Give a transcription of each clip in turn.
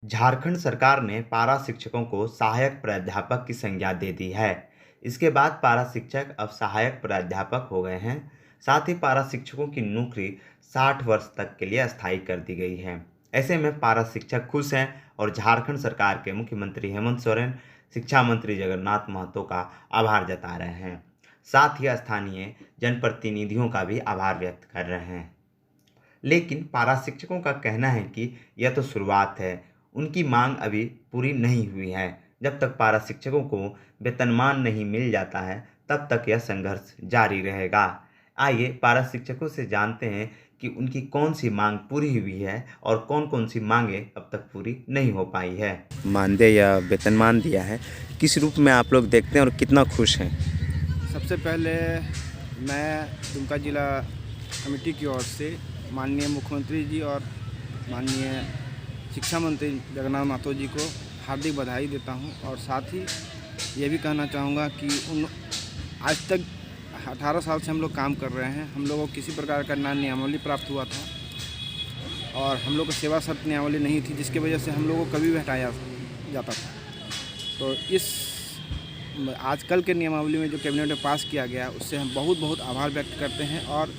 झारखंड सरकार ने पारा शिक्षकों को सहायक प्राध्यापक की संज्ञा दे दी है। इसके बाद पारा शिक्षक अब सहायक प्राध्यापक हो गए हैं। साथ ही पारा शिक्षकों की नौकरी 60 वर्ष तक के लिए अस्थायी कर दी गई है। ऐसे में पारा शिक्षक खुश हैं और झारखंड सरकार के मुख्यमंत्री हेमंत सोरेन, शिक्षा मंत्री जगन्नाथ महतो का आभार जता रहे हैं। साथ ही स्थानीय जनप्रतिनिधियों का भी आभार व्यक्त कर रहे हैं। लेकिन पारा शिक्षकों का कहना है कि यह तो शुरुआत है, उनकी मांग अभी पूरी नहीं हुई है। जब तक पारा शिक्षकों को वेतनमान नहीं मिल जाता है, तब तक यह संघर्ष जारी रहेगा। आइए पारा शिक्षकों से जानते हैं कि उनकी कौन सी मांग पूरी हुई है और कौन कौन सी मांगें अब तक पूरी नहीं हो पाई है। मानदेय या वेतनमान दिया है, किस रूप में आप लोग देखते हैं और कितना खुश हैं? सबसे पहले मैं दुमका जिला कमेटी की ओर से माननीय मुख्यमंत्री जी और माननीय शिक्षा मंत्री जगन्नाथ महतो जी को हार्दिक बधाई देता हूं और साथ ही ये भी कहना चाहूँगा कि आज तक 18 साल से हम लोग काम कर रहे हैं। हम लोगों को किसी प्रकार का ना नियमावली प्राप्त हुआ था और हम लोग को सेवा शर्त नियमावली नहीं थी, जिसकी वजह से हम लोगों को कभी भी हटाया जाता था। तो इस आजकल के नियमावली में जो कैबिनेट में पास किया गया, उससे हम बहुत आभार व्यक्त करते हैं। और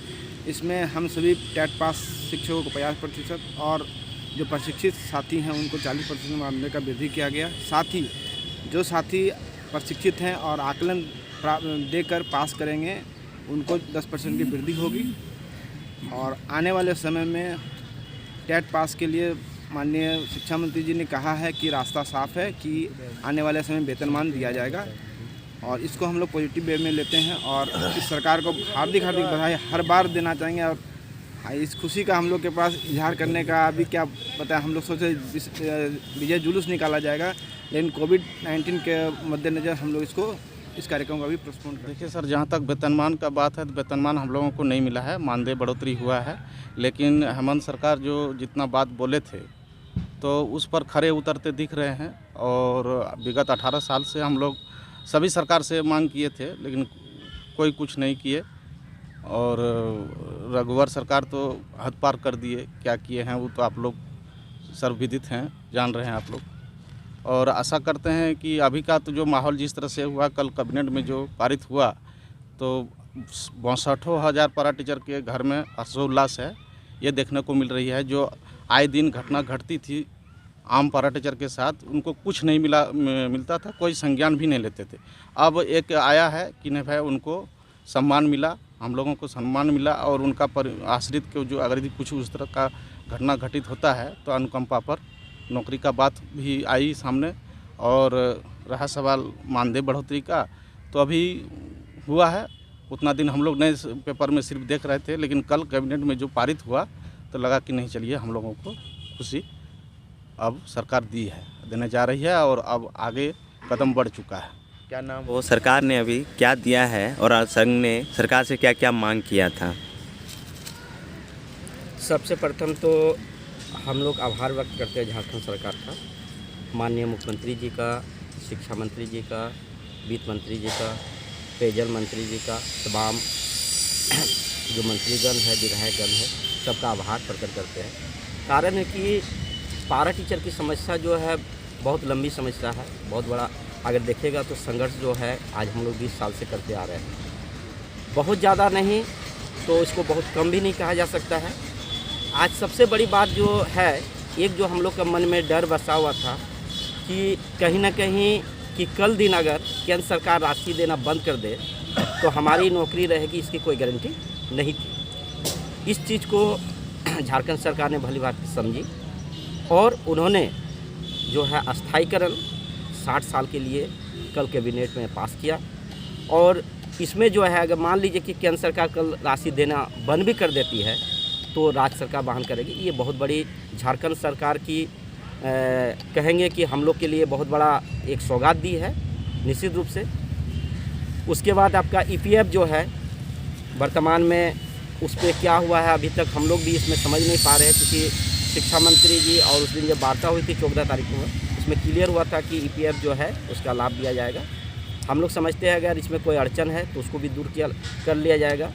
इसमें हम सभी टेट पास शिक्षकों को 50% और जो प्रशिक्षित साथी हैं उनको 40% मानने का वृद्धि किया गया। साथ ही जो साथी प्रशिक्षित हैं और आकलन देकर पास करेंगे, उनको 10% की वृद्धि होगी। और आने वाले समय में टेट पास के लिए माननीय शिक्षा मंत्री जी ने कहा है कि रास्ता साफ है कि आने वाले समय वेतनमान दिया जाएगा और इसको हम लोग पॉजिटिव वे में लेते हैं और इस सरकार को हार्दिक बधाई हर बार देना चाहेंगे। और इस खुशी का हम लोग के पास इजहार करने का अभी क्या पता है, हम लोग सोचे विजय जुलूस निकाला जाएगा, लेकिन कोविड-19 के मद्देनज़र हम लोग इस कार्यक्रम का भी पोस्टपोन करें। देखिए सर, जहाँ तक वेतनमान का बात है तो वेतनमान हम लोगों को नहीं मिला है, मानदेय बढ़ोतरी हुआ है। लेकिन हेमंत सरकार जो जितना बात बोले थे तो उस पर खरे उतरते दिख रहे हैं। और विगत 18 साल से हम लोग सभी सरकार से मांग किए थे, लेकिन कोई कुछ नहीं किए। और रघुवर सरकार तो हद पार कर दिए, क्या किए हैं वो तो आप लोग सर्वविदित हैं, जान रहे हैं आप लोग। और आशा करते हैं कि अभी का तो जो माहौल जिस तरह से हुआ, कल कैबिनेट में जो पारित हुआ, तो 62,000 पारा टीचर के घर में हर्षोल्लास है, ये देखने को मिल रही है। जो आए दिन घटना घटती थी आम पारा टीचर के साथ, उनको कुछ नहीं मिलता था, कोई संज्ञान भी नहीं लेते थे। अब एक आया है कि नहीं भाई, उनको सम्मान मिला, हम लोगों को सम्मान मिला। और उनका आश्रित को जो अगर कुछ उस तरह का घटना घटित होता है तो अनुकंपा पर नौकरी का बात भी आई सामने। और रहा सवाल मानदेय बढ़ोतरी का, तो अभी हुआ है। उतना दिन हम लोग नए पेपर में सिर्फ देख रहे थे, लेकिन कल कैबिनेट में जो पारित हुआ तो लगा कि नहीं, चलिए हम लोगों को खुशी अब सरकार देने जा रही है और अब आगे कदम बढ़ चुका है। क्या नाम वो सरकार ने अभी क्या दिया है और संघ ने सरकार से क्या क्या मांग किया था? सबसे प्रथम तो हम लोग आभार व्यक्त करते हैं झारखंड सरकार का, माननीय मुख्यमंत्री जी का, शिक्षा मंत्री जी का, वित्त मंत्री जी का, पेयजल मंत्री जी का, तमाम जो मंत्रीगण है, विधायकगण है, सबका आभार प्रकट करते हैं। कारण है कि पारा टीचर की समस्या जो है बहुत लंबी समस्या है, बहुत बड़ा। अगर देखेगा तो संघर्ष जो है आज हम लोग 20 साल से करते आ रहे हैं। बहुत ज़्यादा नहीं तो इसको बहुत कम भी नहीं कहा जा सकता है। आज सबसे बड़ी बात जो है, एक जो हम लोग के मन में डर बसा हुआ था कि कहीं ना कहीं कि कल दिन अगर केंद्र सरकार राशि देना बंद कर दे तो हमारी नौकरी रहेगी, इसकी कोई गारंटी नहीं थी। इस चीज़ को झारखंड सरकार ने भली बात समझी और उन्होंने जो है अस्थायीकरण 60 साल के लिए कल कैबिनेट में पास किया। और इसमें जो है अगर मान लीजिए कि केंद्र सरकार कल राशि देना बंद भी कर देती है तो राज्य सरकार वहन करेगी। ये बहुत बड़ी झारखंड सरकार की कहेंगे कि हम लोग के लिए बहुत बड़ा एक सौगात दी है निश्चित रूप से। उसके बाद आपका ईपीएफ जो है वर्तमान में उस पर क्या हुआ है अभी तक हम लोग भी इसमें समझ नहीं पा रहे हैं, क्योंकि शिक्षा मंत्री जी और उस दिन जब वार्ता हुई थी 14 तारीख को, इसमें क्लियर हुआ था कि ईपीएफ जो है उसका लाभ दिया जाएगा। हम लोग समझते हैं अगर इसमें कोई अड़चन है तो उसको भी दूर कर लिया जाएगा।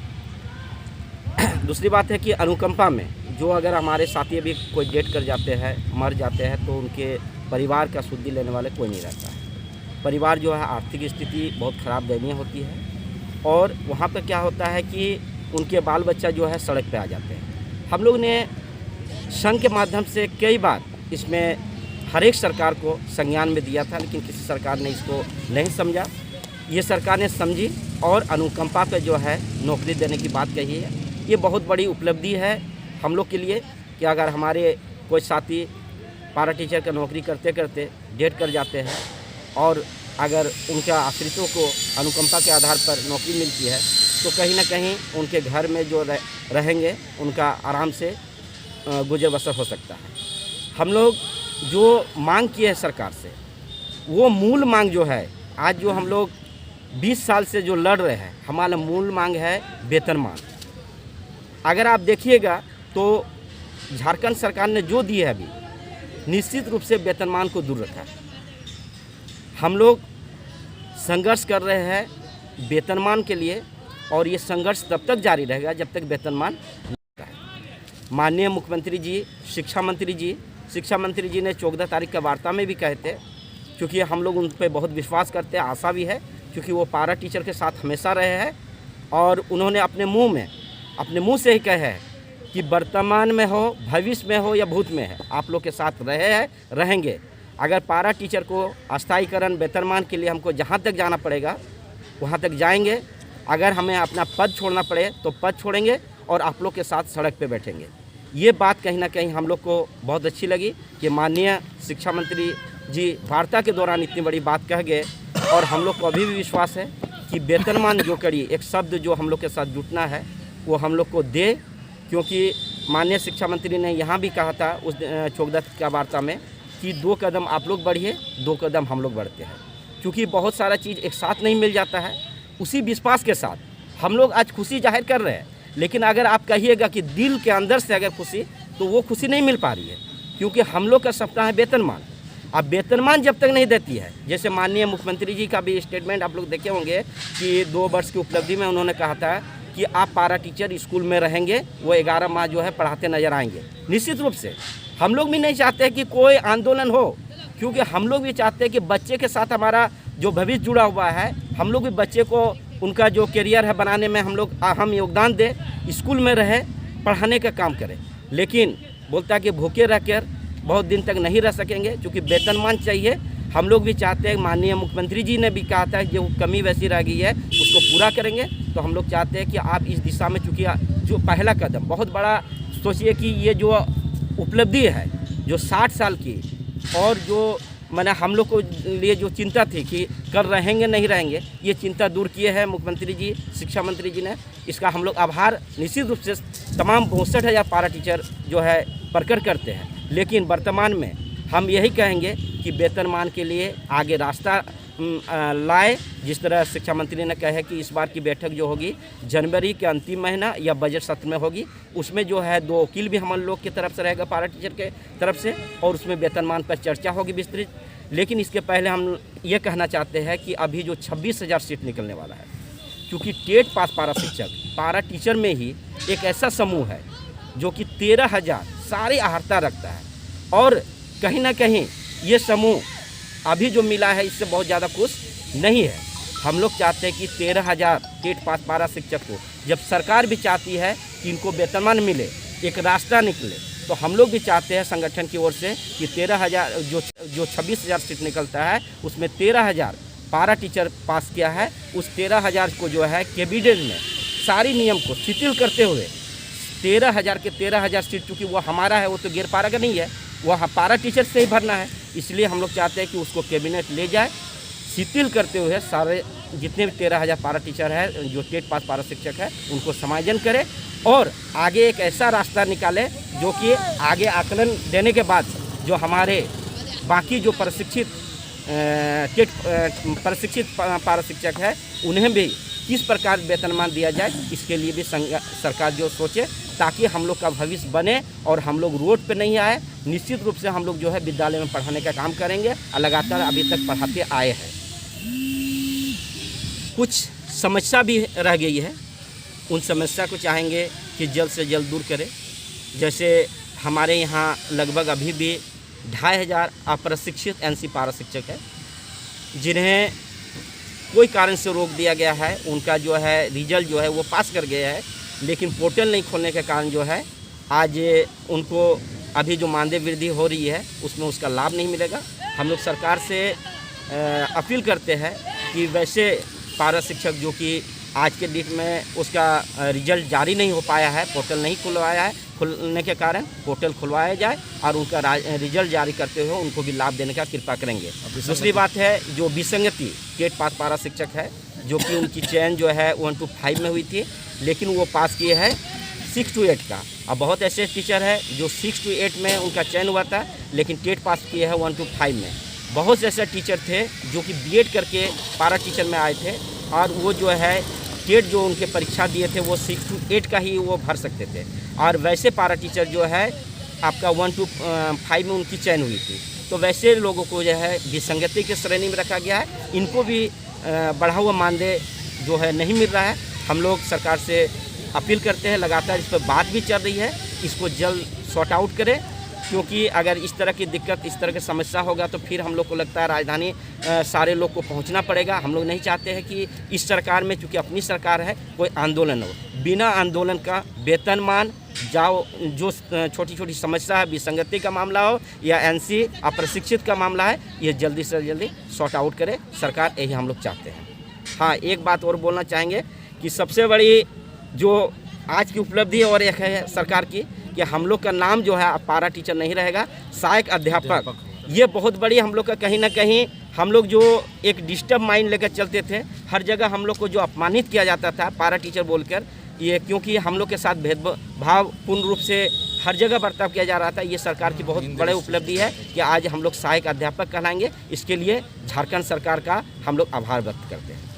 दूसरी बात है कि अनुकंपा में जो अगर हमारे साथी अभी कोई डेट कर जाते हैं, मर जाते हैं, तो उनके परिवार का शुद्धि लेने वाले कोई नहीं रहता है। परिवार जो है आर्थिक स्थिति बहुत ख़राब दयनीय होती है और वहाँ पर क्या होता है कि उनके बाल बच्चा जो है सड़क पे आ जाते हैं। हम लोग ने संघ के माध्यम से कई बार इसमें हर एक सरकार को संज्ञान में दिया था, लेकिन किसी सरकार ने इसको नहीं समझा। ये सरकार ने समझी और अनुकंपा पे जो है नौकरी देने की बात कही है। ये बहुत बड़ी उपलब्धि है हम लोग के लिए कि अगर हमारे कोई साथी पारा टीचर का नौकरी करते करते डेट कर जाते हैं और अगर उनका आश्रितों को अनुकंपा के आधार पर नौकरी मिलती है, तो कहीं ना कहीं उनके घर में जो रहेंगे उनका आराम से गुजर बसर हो सकता है। हम लोग जो मांग किए हैं सरकार से, वो मूल मांग जो है, आज जो हम लोग 20 साल से जो लड़ रहे हैं, हमारा मूल मांग है वेतनमान। अगर आप देखिएगा तो झारखंड सरकार ने जो दी है अभी, निश्चित रूप से वेतनमान को दूर रखा है। हम लोग संघर्ष कर रहे हैं वेतनमान के लिए और ये संघर्ष तब तक जारी रहेगा जब तक वेतनमान नहीं होता है। माननीय मुख्यमंत्री जी, शिक्षा मंत्री जी ने 14 तारीख का वार्ता में भी कहे थे, क्योंकि हम लोग उन पर बहुत विश्वास करते हैं, आशा भी है, क्योंकि वो पारा टीचर के साथ हमेशा रहे हैं और उन्होंने अपने मुंह से ही कहे है कि वर्तमान में हो, भविष्य में हो या भूत में है, आप लोग के साथ रहे हैं, रहेंगे। अगर पारा टीचर को अस्थायीकरण वेतनमान के लिए हमको जहाँ तक जाना पड़ेगा वहाँ तक जाएंगे। अगर हमें अपना पद छोड़ना पड़े तो पद छोड़ेंगे और आप लोग के साथ सड़क पे बैठेंगे। ये बात कहीं ना कहीं हम लोग को बहुत अच्छी लगी कि माननीय शिक्षा मंत्री जी वार्ता के दौरान इतनी बड़ी बात कह गए और हम लोग को अभी भी विश्वास है कि वेतनमान जो कड़ी एक शब्द जो हम लोग के साथ जुटना है वो हम लोग को दे, क्योंकि माननीय शिक्षा मंत्री ने यहाँ भी कहा था उस 14 का वार्ता में कि 2 कदम आप लोग बढ़िए, 2 कदम हम लोग बढ़ते हैं। क्योंकि बहुत सारा चीज़ एक साथ नहीं मिल जाता है। उसी विश्वास के साथ हम लोग आज खुशी जाहिर कर रहे हैं, लेकिन अगर आप कहिएगा कि दिल के अंदर से अगर खुशी, तो वो खुशी नहीं मिल पा रही है, क्योंकि हम लोग का सपना है वेतनमान। अब वेतनमान जब तक नहीं देती है, जैसे माननीय मुख्यमंत्री जी का भी स्टेटमेंट आप लोग देखे होंगे कि 2 वर्ष की उपलब्धि में उन्होंने कहा था कि आप पारा टीचर स्कूल में रहेंगे, वो 11 माह जो है पढ़ाते नजर आएंगे। निश्चित रूप से हम लोग भी नहीं चाहते कि कोई आंदोलन हो, क्योंकि हम लोग भी चाहते हैं कि बच्चे के साथ हमारा जो भविष्य जुड़ा हुआ है, हम लोग भी बच्चे को उनका जो करियर है बनाने में हम लोग अहम योगदान दें, स्कूल में रहे, पढ़ाने का काम करें। लेकिन बोलता है कि भूखे रहकर बहुत दिन तक नहीं रह सकेंगे, क्योंकि वेतनमान चाहिए। हम लोग भी चाहते हैं, माननीय मुख्यमंत्री जी ने भी कहा था जो कमी वैसी रह गई है उसको पूरा करेंगे। तो हम लोग चाहते हैं कि आप इस दिशा में, चूँकि जो पहला कदम बहुत बड़ा, सोचिए कि ये जो उपलब्धि है जो 60 साल की, और जो मैंने हम लोग को लिए जो चिंता थी कि कर रहेंगे नहीं रहेंगे, ये चिंता दूर किए हैं मुख्यमंत्री जी, शिक्षा मंत्री जी ने। इसका हम लोग आभार निश्चित रूप से तमाम 62,000 पारा टीचर जो है प्रकट करते हैं। लेकिन वर्तमान में हम यही कहेंगे कि वेतनमान के लिए आगे रास्ता लाए। जिस तरह शिक्षा मंत्री ने कहा है कि इस बार की बैठक जो होगी जनवरी के अंतिम महीना या बजट सत्र में होगी, उसमें जो है 2 वकील भी हम लोग की तरफ से रहेगा पारा टीचर के तरफ से, और उसमें वेतनमान पर चर्चा होगी विस्तृत। लेकिन इसके पहले हम ये कहना चाहते हैं कि अभी जो 26,000 सीट निकलने वाला है, क्योंकि टेट पास पारा शिक्षक, पारा टीचर में ही एक ऐसा समूह है जो कि 13,000 सारी अहर्ता रखता है, और कहीं ना कहीं ये समूह अभी जो मिला है इससे बहुत ज़्यादा खुश नहीं है। हम लोग चाहते हैं कि 13,000 टेट पास पारा शिक्षक को, जब सरकार भी चाहती है कि इनको वेतनमान मिले, एक रास्ता निकले, तो हम लोग भी चाहते हैं संगठन की ओर से कि 13,000 जो 26,000 सीट निकलता है उसमें 13,000 पारा टीचर पास किया है, उस 13,000 को जो है कैबिनेट में सारी नियम को शिथिल करते हुए 13,000 के 13,000 सीट, चूँकि वो हमारा है, वो तो गैर पारा का नहीं है, वह पारा टीचर से ही भरना है। इसलिए हम लोग चाहते हैं कि उसको कैबिनेट ले जाए, शिथिल करते हुए सारे जितने भी 13,000 पारा टीचर है जो टेट पास पारा शिक्षक है उनको समायोजन करे, और आगे एक ऐसा रास्ता निकाले जो कि आगे आकलन देने के बाद जो हमारे बाकी जो प्रशिक्षित पारा शिक्षक है उन्हें भी किस प्रकार वेतनमान दिया जाए, इसके लिए भी सरकार जो सोचे, ताकि हम लोग का भविष्य बने और हम लोग रोड पे नहीं आए। निश्चित रूप से हम लोग जो है विद्यालय में पढ़ाने का काम करेंगे और लगातार अभी तक पढ़ाते आए हैं। कुछ समस्या भी रह गई है, उन समस्या को चाहेंगे कि जल्द से जल्द दूर करें। जैसे हमारे यहाँ लगभग अभी भी 2500 अप्रशिक्षित एनसी पारा शिक्षक है, जिन्हें कोई कारण से रोक दिया गया है। उनका जो है रिजल्ट जो है वो पास कर गया है, लेकिन पोर्टल नहीं खोलने के कारण जो है आज उनको अभी जो मानदेय वृद्धि हो रही है उसमें उसका लाभ नहीं मिलेगा। हम लोग सरकार से अपील करते हैं कि वैसे पारा शिक्षक जो कि आज के डेट में उसका रिजल्ट जारी नहीं हो पाया है, पोर्टल नहीं खुलवाया है, खुलने के कारण पोर्टल खुलवाया जाए और उनका रिजल्ट जारी करते हुए उनको भी लाभ देने का कृपा करेंगे। दूसरी बात है जो विसंगति टेट पास पारा शिक्षक है, जो कि उनकी चयन जो है 1 to 5 में हुई थी, लेकिन वो पास किए हैं 6 to 8 का। अब बहुत ऐसे टीचर है जो 6 to 8 में उनका चयन हुआ था, लेकिन टेट पास किए हैं 1 to 5 में। बहुत से ऐसे टीचर थे जो कि बीएड करके पारा टीचर में आए थे और वो जो है टेट जो उनके परीक्षा दिए थे वो 6 to 8 का ही वो भर सकते थे, और वैसे पारा टीचर जो है आपका 1 to 5 में उनकी चयन हुई थी। तो वैसे लोगों को जो है विसंगति की श्रेणी में रखा गया है, इनको भी बढ़ा हुआ मानदेय जो है नहीं मिल रहा है। हम लोग सरकार से अपील करते हैं, लगातार इस पर बात भी चल रही है, इसको जल्द सॉर्ट आउट करें, क्योंकि अगर इस तरह की दिक्कत, इस तरह की समस्या होगा तो फिर हम लोग को लगता है राजधानी सारे लोग को पहुंचना पड़ेगा। हम लोग नहीं चाहते हैं कि इस सरकार में, चूँकि अपनी सरकार है, कोई आंदोलन हो। बिना आंदोलन का वेतनमान जाओ, जो छोटी छोटी समस्या है, विसंगति का मामला हो या एनसी अप्रशिक्षित का मामला है, ये जल्दी से जल्दी सॉर्ट आउट करे सरकार, यही हम लोग चाहते हैं। हाँ, एक बात और बोलना चाहेंगे कि सबसे बड़ी जो आज की उपलब्धि और एक है सरकार की कि हम लोग का नाम जो है पारा टीचर नहीं रहेगा, सहायक अध्यापक। ये बहुत बड़ी हम लोग का कहीं ना कहीं, हम लोग जो एक डिस्टर्ब माइंड लेकर चलते थे, हर जगह हम लोग को जो अपमानित किया जाता था पारा टीचर बोलकर, ये क्योंकि हम लोग के साथ भेदभाव पूर्ण रूप से हर जगह बर्ताव किया जा रहा था। ये सरकार की बहुत बड़ी उपलब्धि है कि आज हम लोग सहायक अध्यापक कहलाएंगे। इसके लिए झारखंड सरकार का हम लोग आभार व्यक्त करते हैं।